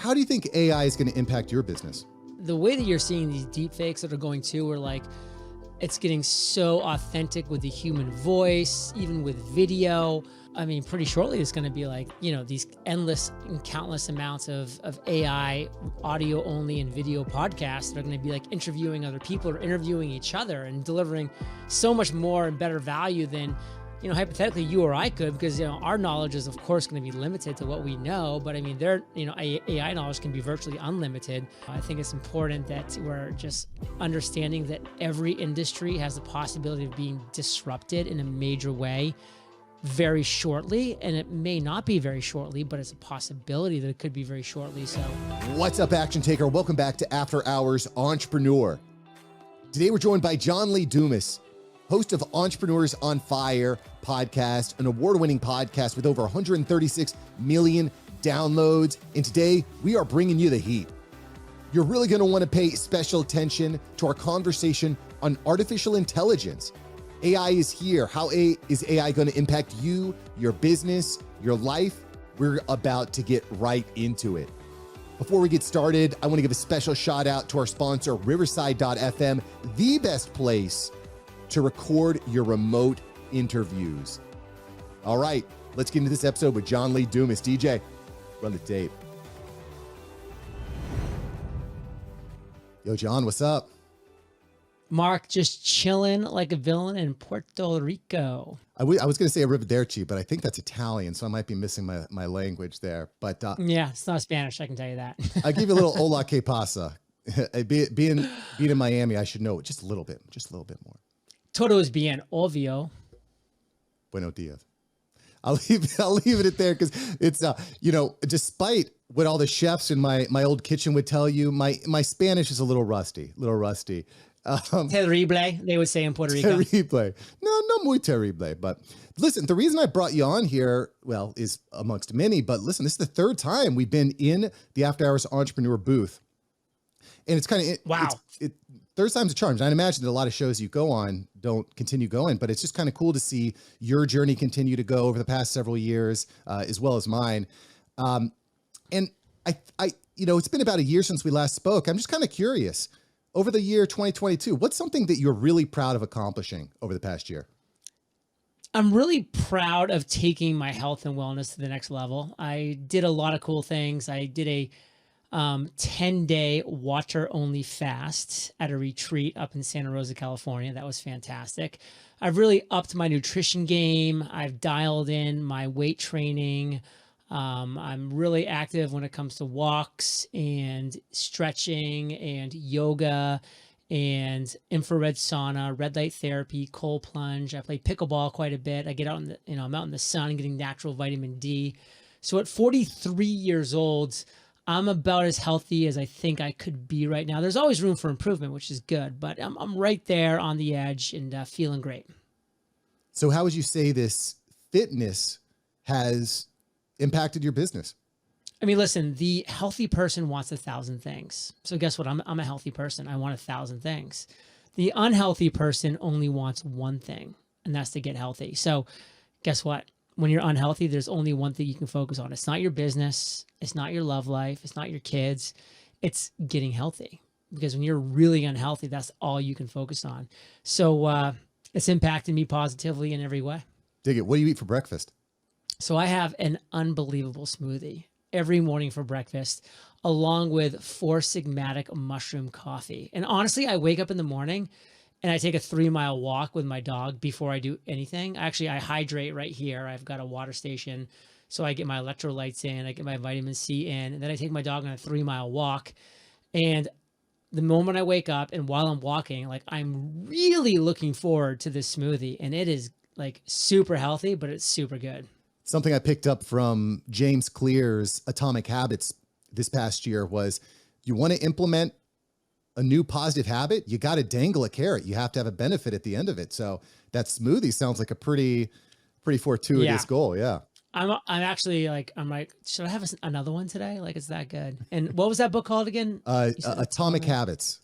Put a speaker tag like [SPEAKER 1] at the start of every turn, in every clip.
[SPEAKER 1] How do you think AI is going to impact your business?
[SPEAKER 2] The way that you're seeing these deep fakes that are going to, are like, it's getting so authentic with the human voice, even with video. I mean, pretty shortly it's going to be like, these endless and countless amounts of AI, audio only and video podcasts that are going to be like interviewing other people or interviewing each other and delivering so much more and better value than, hypothetically you or I could, because, our knowledge is of course going to be limited to what we know, but I mean, AI knowledge can be virtually unlimited. I think it's important that we're just understanding that every industry has the possibility of being disrupted in a major way very shortly, and it may not be very shortly, but it's a possibility that it could be very shortly. So
[SPEAKER 1] what's up, action taker? Welcome back to After Hours Entrepreneur. Today we're joined by John Lee Dumas, host of Entrepreneurs on Fire podcast, an award-winning podcast with over 136 million downloads. And today we are bringing you the heat. You're really going to want to pay special attention to our conversation on artificial intelligence. AI is here. How is AI going to impact you, your business, your life? We're about to get right into it. Before we get started, I want to give a special shout out to our sponsor, Riversidefm, the best place to record your remote interviews. All right, let's get into this episode with John Lee Dumas. DJ, run the tape. Yo, John, what's up?
[SPEAKER 2] Mark, just chilling like a villain in Puerto Rico.
[SPEAKER 1] I was going to say Arrivederci, but I think that's Italian, so I might be missing my language there. But
[SPEAKER 2] yeah, it's not Spanish, I can tell you that.
[SPEAKER 1] I give you a little hola que pasa. Being in Miami, I should know just a little bit more.
[SPEAKER 2] Todo es bien, obvio.
[SPEAKER 1] Buenos dias. I'll leave it at there because it's despite what all the chefs in my old kitchen would tell you, my Spanish is a little rusty.
[SPEAKER 2] Terrible, they would say in Puerto Rico.
[SPEAKER 1] Terrible. No muy terrible. But listen, the reason I brought you on here, well, is amongst many, but listen, this is the third time we've been in the After Hours Entrepreneur booth. And it's kind of,
[SPEAKER 2] wow.
[SPEAKER 1] Third time's a charm. I imagine that a lot of shows you go on don't continue going, but it's just kind of cool to see your journey continue to go over the past several years, as well as mine. And I, it's been about a year since we last spoke. I'm just kind of curious. Over the year 2022, what's something that you're really proud of accomplishing over the past year?
[SPEAKER 2] I'm really proud of taking my health and wellness to the next level. I did a lot of cool things. I did a 10-day water-only fast at a retreat up in Santa Rosa, California. That was fantastic. I've really upped my nutrition game. I've dialed in my weight training. I'm really active when it comes to walks and stretching and yoga and infrared sauna, red light therapy, cold plunge. I play pickleball quite a bit. I get out in the, I'm out in the sun getting natural vitamin D. So at 43 years old, I'm about as healthy as I think I could be right now. There's always room for improvement, which is good, but I'm right there on the edge and feeling great.
[SPEAKER 1] So how would you say this fitness has impacted your business?
[SPEAKER 2] I mean, listen, the healthy person wants 1,000 things. So guess what? I'm a healthy person. I want 1,000 things. The unhealthy person only wants one thing, and that's to get healthy. So guess what? When you're unhealthy, there's only one thing you can focus on. It's not your business. It's not your love life. It's not your kids. It's getting healthy. Because when you're really unhealthy, that's all you can focus on. So it's impacted me positively in every way.
[SPEAKER 1] Dig it. What do you eat for breakfast?
[SPEAKER 2] So I have an unbelievable smoothie every morning for breakfast, along with 4 Sigmatic mushroom coffee. And honestly, I wake up in the morning and I take a 3-mile walk with my dog before I do anything. Actually, I hydrate right here. I've got a water station. So I get my electrolytes in, I get my vitamin C in, and then I take my dog on a 3-mile walk. And the moment I wake up and while I'm walking, like, I'm really looking forward to this smoothie. And it is like super healthy, but it's super good.
[SPEAKER 1] Something I picked up from James Clear's Atomic Habits this past year was, you want to implement a new positive habit, you got to dangle a carrot. You have to have a benefit at the end of it. So that smoothie sounds like a pretty fortuitous goal. Yeah.
[SPEAKER 2] I'm actually like, should I have another one today? Like, it's that good. And what was that book called again?
[SPEAKER 1] Atomic Habits.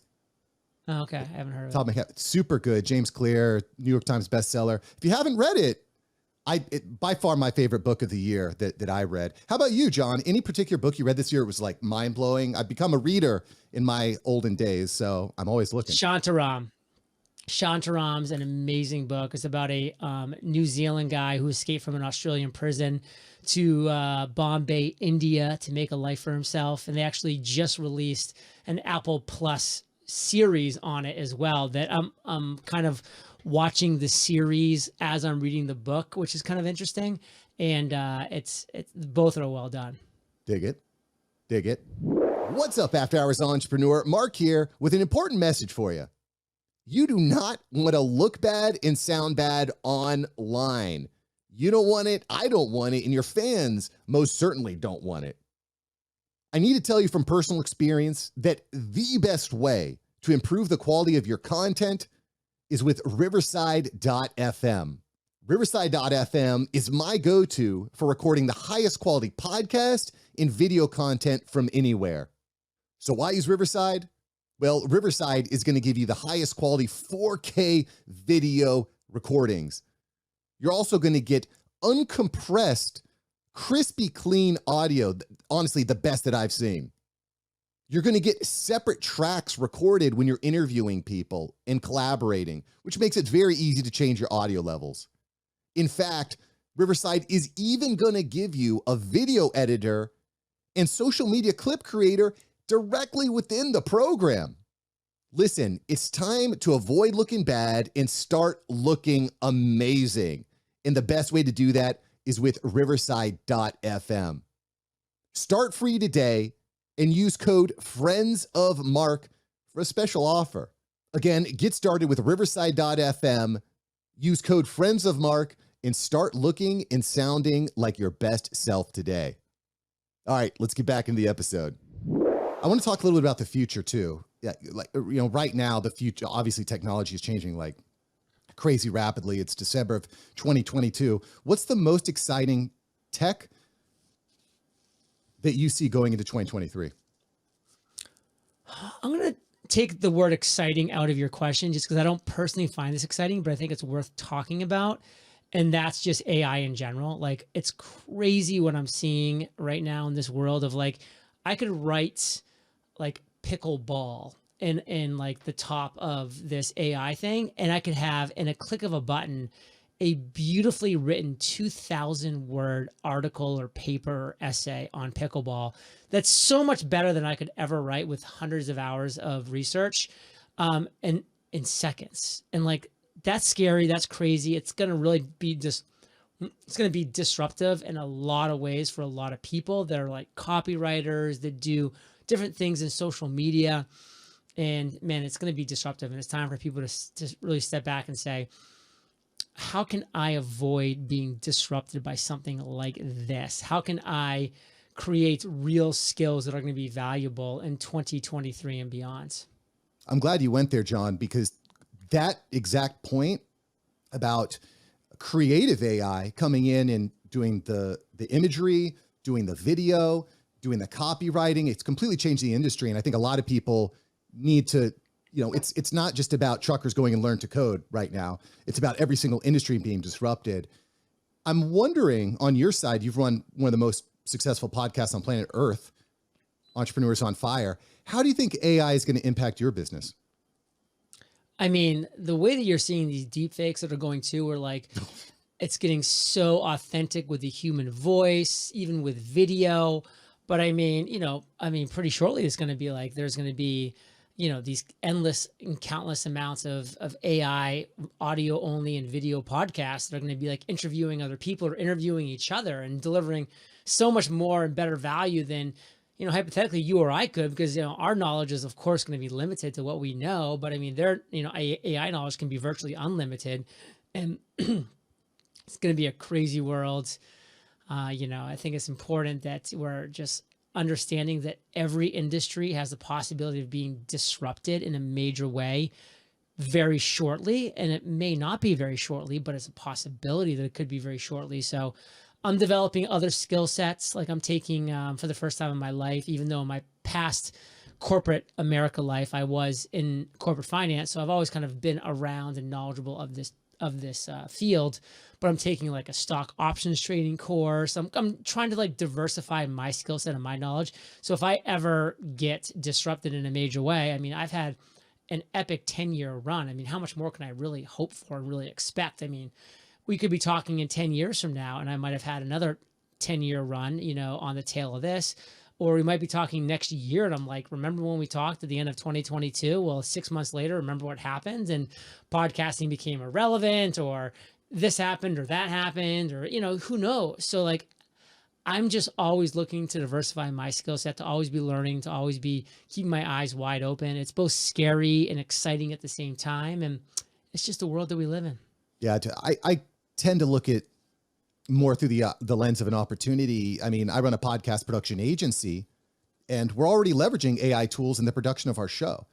[SPEAKER 2] Oh, okay. I haven't heard of it.
[SPEAKER 1] Atomic Habits. Super good. James Clear, New York Times bestseller. If you haven't read it, By far my favorite book of the year that I read. How about you, John? Any particular book you read this year was like mind blowing? I've become a reader in my olden days, so I'm always looking.
[SPEAKER 2] Shantaram. Shantaram's an amazing book. It's about a New Zealand guy who escaped from an Australian prison to Bombay, India, to make a life for himself. And they actually just released an Apple Plus series on it as well. That I'm kind of watching the series as I'm reading the book, which is kind of interesting. And it's both are well done.
[SPEAKER 1] Dig it. Dig it. What's up, After Hours Entrepreneur? Mark here with an important message for you. You do not want to look bad and sound bad online. You don't want it, I don't want it, and your fans most certainly don't want it. I need to tell you from personal experience that the best way to improve the quality of your content is with Riverside.fm. Riverside.fm is my go-to for recording the highest quality podcast and video content from anywhere. So why use Riverside? Well, Riverside is going to give you the highest quality 4K video recordings. You're also going to get uncompressed, crispy, clean audio. Honestly, the best that I've seen. You're going to get separate tracks recorded when you're interviewing people and collaborating, which makes it very easy to change your audio levels. In fact, Riverside is even going to give you a video editor and social media clip creator directly within the program. Listen, it's time to avoid looking bad and start looking amazing. And the best way to do that is with Riverside.fm. Start free today and use code FRIENDSOFMARK for a special offer. Again, get started with Riverside.fm. Use code FRIENDSOFMARK and start looking and sounding like your best self today. All right, let's get back into the episode. I want to talk a little bit about the future too. Yeah, like, you know, right now, the future, obviously technology is changing like crazy rapidly. It's December of 2022. What's the most exciting tech that you see going into 2023?
[SPEAKER 2] I'm going to take the word exciting out of your question just because I don't personally find this exciting, but I think it's worth talking about. And that's just AI in general. Like, it's crazy what I'm seeing right now in this world of like, I could write like pickleball in like the top of this AI thing, and I could have in a click of a button a beautifully written 2,000 word article or paper or essay on pickleball that's so much better than I could ever write with hundreds of hours of research, and in seconds. And like, that's scary, that's crazy. It's gonna really be just it's going to be disruptive in a lot of ways for a lot of people that are like copywriters that do different things in social media. And man, it's going to be disruptive. And it's time for people to really step back and say, how can I avoid being disrupted by something like this? How can I create real skills that are going to be valuable in 2023 and beyond?
[SPEAKER 1] I'm glad you went there, John, because that exact point about creative AI coming in and doing the imagery, doing the video, doing the copywriting, it's completely changed the industry. And I think a lot of people need to, you know, it's not just about truckers going and learn to code right now. It's about every single industry being disrupted. I'm wondering, on your side, you've run one of the most successful podcasts on planet Earth, Entrepreneurs on Fire. How do you think AI is going to impact your business?
[SPEAKER 2] I mean, the way that you're seeing these deep fakes that are going to, are like, it's getting so authentic with the human voice, even with video. But I mean, you know, pretty shortly it's going to be like, there's going to be, you know, these endless and countless amounts of AI audio only and video podcasts that are going to be like interviewing other people or interviewing each other and delivering so much more and better value than, you know, hypothetically you or I could, because, you know, our knowledge is of course going to be limited to what we know, but I mean, you know, AI knowledge can be virtually unlimited, and it's going to be a crazy world. You know, I think it's important that we're just understanding that every industry has the possibility of being disrupted in a major way very shortly. And it may not be very shortly, but it's a possibility that it could be very shortly. So I'm developing other skill sets. Like I'm taking, for the first time in my life, even though in my past corporate America life, I was in corporate finance. So I've always kind of been around and knowledgeable of field, but I'm taking like a stock options trading course. I'm trying to like diversify my skill set and my knowledge. So if I ever get disrupted in a major way, I mean, I've had an epic 10-year run. I mean, how much more can I really hope for and really expect? I mean, we could be talking in 10 years from now, and I might have had another 10-year run, on the tail of this. Or we might be talking next year, and I'm like, remember when we talked at the end of 2022? Well, 6 months later, remember what happened? And podcasting became irrelevant, or this happened, or that happened, or, who knows? So like, I'm just always looking to diversify my skill set, to always be learning, to always be keeping my eyes wide open. It's both scary and exciting at the same time. And it's just the world that we live in.
[SPEAKER 1] Yeah. I tend to look at more through the lens of an opportunity. I mean, I run a podcast production agency, and we're already leveraging AI tools in the production of our show.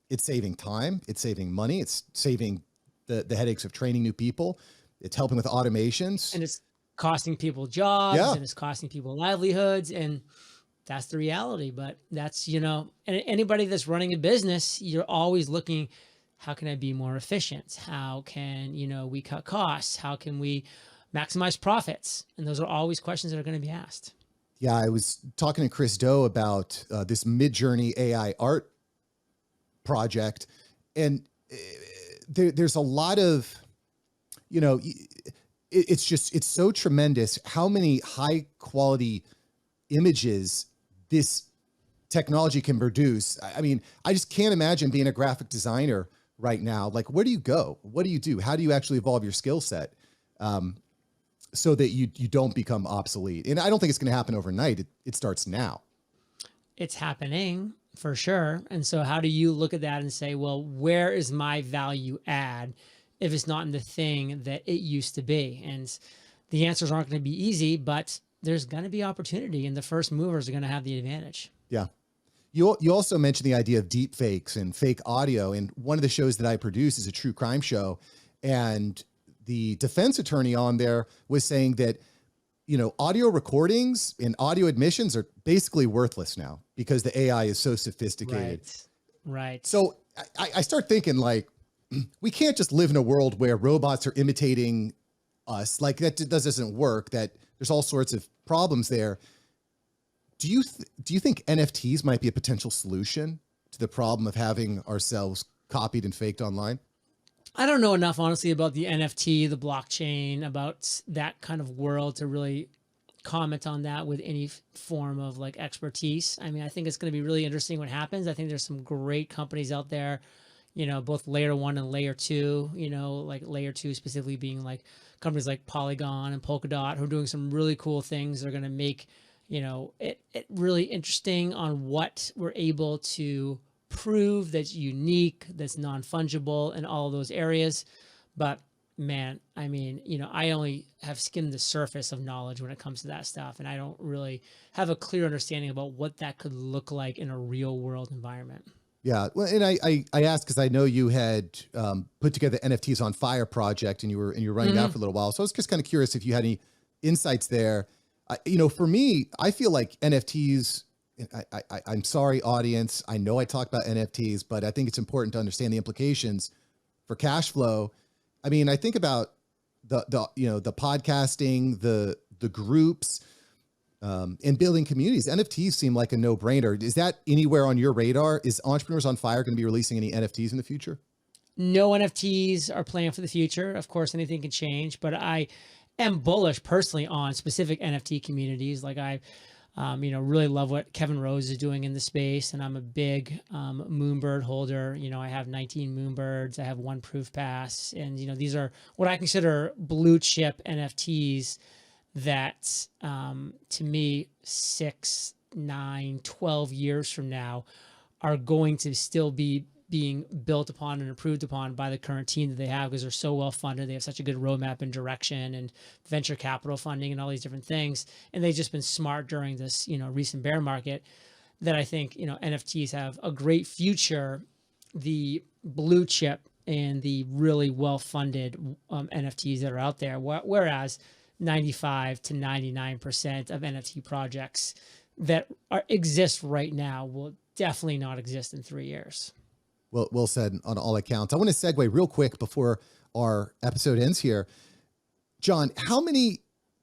[SPEAKER 1] It's saving time. It's saving money. It's saving the headaches of training new people. It's helping with automations.
[SPEAKER 2] And it's costing people jobs,
[SPEAKER 1] Yeah.
[SPEAKER 2] and it's costing people livelihoods. And that's the reality. But that's, and anybody that's running a business, you're always looking, how can I be more efficient? How can, we cut costs? How can we maximize profits? And those are always questions that are going to be asked.
[SPEAKER 1] Yeah, I was talking to Chris Do about this Mid-Journey AI art project, and there's a lot of, it's so tremendous how many high quality images this technology can produce. I mean, I just can't imagine being a graphic designer right now. Like, where do you go? What do you do? How do you actually evolve your skill set? So that you don't become obsolete. And I don't think it's going to happen overnight. It starts now.
[SPEAKER 2] It's happening for sure. And so how do you look at that and say, well, where is my value add if it's not in the thing that it used to be? And the answers aren't going to be easy, but there's going to be opportunity, and the first movers are going to have the advantage.
[SPEAKER 1] Yeah. You also mentioned the idea of deep fakes and fake audio. And one of the shows that I produce is a true crime show. And the defense attorney on there was saying that, audio recordings and audio admissions are basically worthless now because the AI is so sophisticated.
[SPEAKER 2] Right.
[SPEAKER 1] So I start thinking, like, we can't just live in a world where robots are imitating us. Like, that doesn't work. That there's all sorts of problems there. Do you think NFTs might be a potential solution to the problem of having ourselves copied and faked online?
[SPEAKER 2] I don't know enough, honestly, about the NFT, the blockchain, about that kind of world to really comment on that with any form of like expertise. I mean, I think it's going to be really interesting what happens. I think there's some great companies out there, both layer 1 and layer 2, like layer 2 specifically being like companies like Polygon and Polkadot, who are doing some really cool things. They're going to make, it really interesting on what we're able to prove that's unique, that's non-fungible in all of those areas. But man, I mean, I only have skimmed the surface of knowledge when it comes to that stuff. And I don't really have a clear understanding about what that could look like in a real world environment.
[SPEAKER 1] Yeah. Well, and I asked because I know you had put together the NFTs on Fire project, and you were running that for a little while. So I was just kind of curious if you had any insights there. For me, I feel like NFTs, I'm sorry, audience. I know I talk about NFTs, but I think it's important to understand the implications for cash flow. I mean, I think about the podcasting, the groups, and building communities. NFTs seem like a no-brainer. Is that anywhere on your radar? Is Entrepreneurs on Fire going to be releasing any NFTs in the future?
[SPEAKER 2] No NFTs are planned for the future. Of course, anything can change, but I am bullish personally on specific NFT communities. Like I really love what Kevin Rose is doing in the space. And I'm a big Moonbird holder. I have 19 Moonbirds. I have 1 Proof Pass. And, these are what I consider blue chip NFTs that to me, 6, 9, 12 years from now are going to still be being built upon and improved upon by the current team that they have, because they're so well funded. They have such a good roadmap and direction and venture capital funding and all these different things. And they've just been smart during this, recent bear market, that I think, NFTs have a great future. The blue chip and the really well-funded NFTs that are out there, whereas 95 to 99% of NFT projects that exist right now will definitely not exist in 3 years.
[SPEAKER 1] Well said on all accounts. I want to segue real quick before our episode ends here. John, how many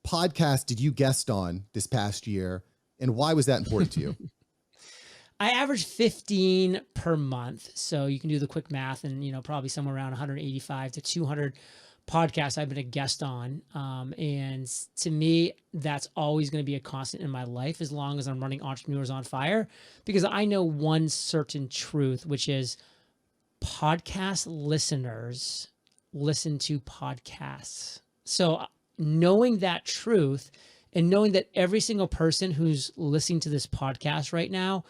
[SPEAKER 1] podcasts did you guest on this past year, and why was that important to you?
[SPEAKER 2] I average 15 per month. So you can do the quick math and, probably somewhere around 185 to 200 podcasts I've been a guest on. And to me, that's always going to be a constant in my life as long as I'm running Entrepreneurs on Fire, because I know one certain truth, which is podcast listeners listen to podcasts. So knowing that truth and knowing that every single person who's listening to this podcast right now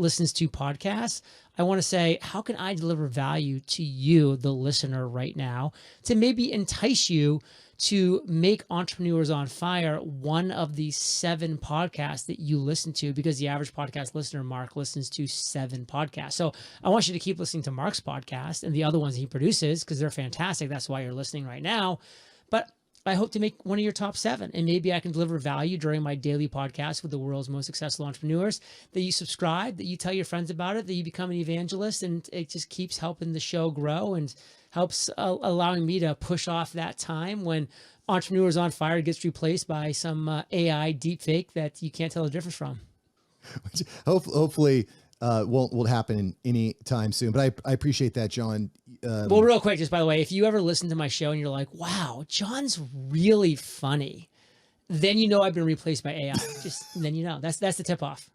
[SPEAKER 2] listens to podcasts, I want to say, how can I deliver value to you, the listener right now, to maybe entice you to make Entrepreneurs on Fire one of the 7 podcasts that you listen to, because the average podcast listener, Mark, listens to 7 podcasts. So I want you to keep listening to Mark's podcast and the other ones he produces, because they're fantastic. That's why you're listening right now. But I hope to make one of your top 7, and maybe I can deliver value during my daily podcast with the world's most successful entrepreneurs, that you subscribe, that you tell your friends about it, that you become an evangelist, and it just keeps helping the show grow and helps allowing me to push off that time when Entrepreneurs on Fire gets replaced by some AI deepfake that you can't tell the difference from.
[SPEAKER 1] Hopefully won't happen any time soon, but I appreciate that, John.
[SPEAKER 2] Well, real quick, just by the way, if you ever listen to my show and you're like, wow, John's really funny, then I've been replaced by AI. Then that's the tip off.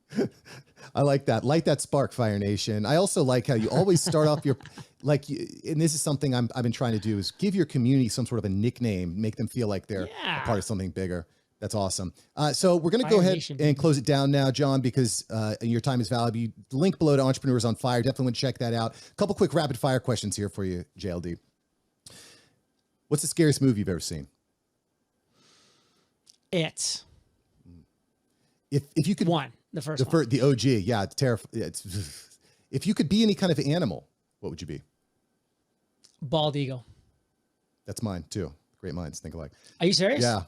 [SPEAKER 1] I like that. Light that spark, Fire Nation. I also like how you always start off your, and this is something I've been trying to do, is give your community some sort of a nickname, make them feel like they're a part of something bigger. That's awesome. So we're going to go ahead and close it down now, John, because your time is valuable. Link below to Entrepreneurs on Fire. Definitely want to check that out. A couple quick rapid fire questions here for you, JLD. What's the scariest movie you've ever seen?
[SPEAKER 2] It.
[SPEAKER 1] If you could,
[SPEAKER 2] the first one.
[SPEAKER 1] The OG, yeah, it's terrifying. If you could be any kind of animal, what would you be?
[SPEAKER 2] Bald eagle.
[SPEAKER 1] That's mine too. Great minds think alike.
[SPEAKER 2] Are you serious?
[SPEAKER 1] Yeah.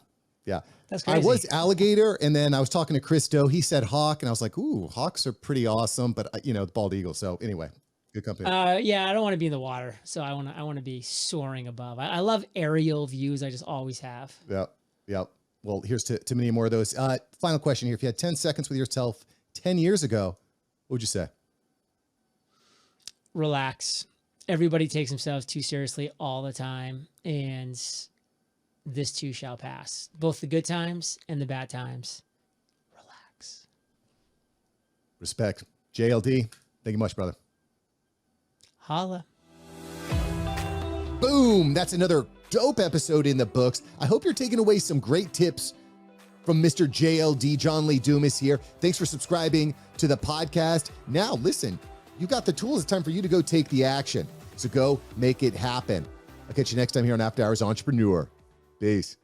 [SPEAKER 1] Yeah.
[SPEAKER 2] That's crazy.
[SPEAKER 1] I was alligator, and then I was talking to Chris Doe. He said hawk, and I was like, ooh, hawks are pretty awesome, but the bald eagle. So anyway, good company.
[SPEAKER 2] Yeah, I don't want to be in the water. So I want to be soaring above. I love aerial views. I just always have.
[SPEAKER 1] Yep. Well, here's to many more of those. Final question here. If you had 10 seconds with yourself 10 years ago, what would you say?
[SPEAKER 2] Relax. Everybody takes themselves too seriously all the time, and this too shall pass. Both the good times and the bad times. Relax.
[SPEAKER 1] Respect. JLD, thank you much, brother.
[SPEAKER 2] Holla.
[SPEAKER 1] Boom. That's another dope episode in the books. I hope you're taking away some great tips from Mr. JLD, John Lee Dumas here. Thanks for subscribing to the podcast. Now, listen, you got the tools. It's time for you to go take the action. So go make it happen. I'll catch you next time here on After Hours Entrepreneur. Peace.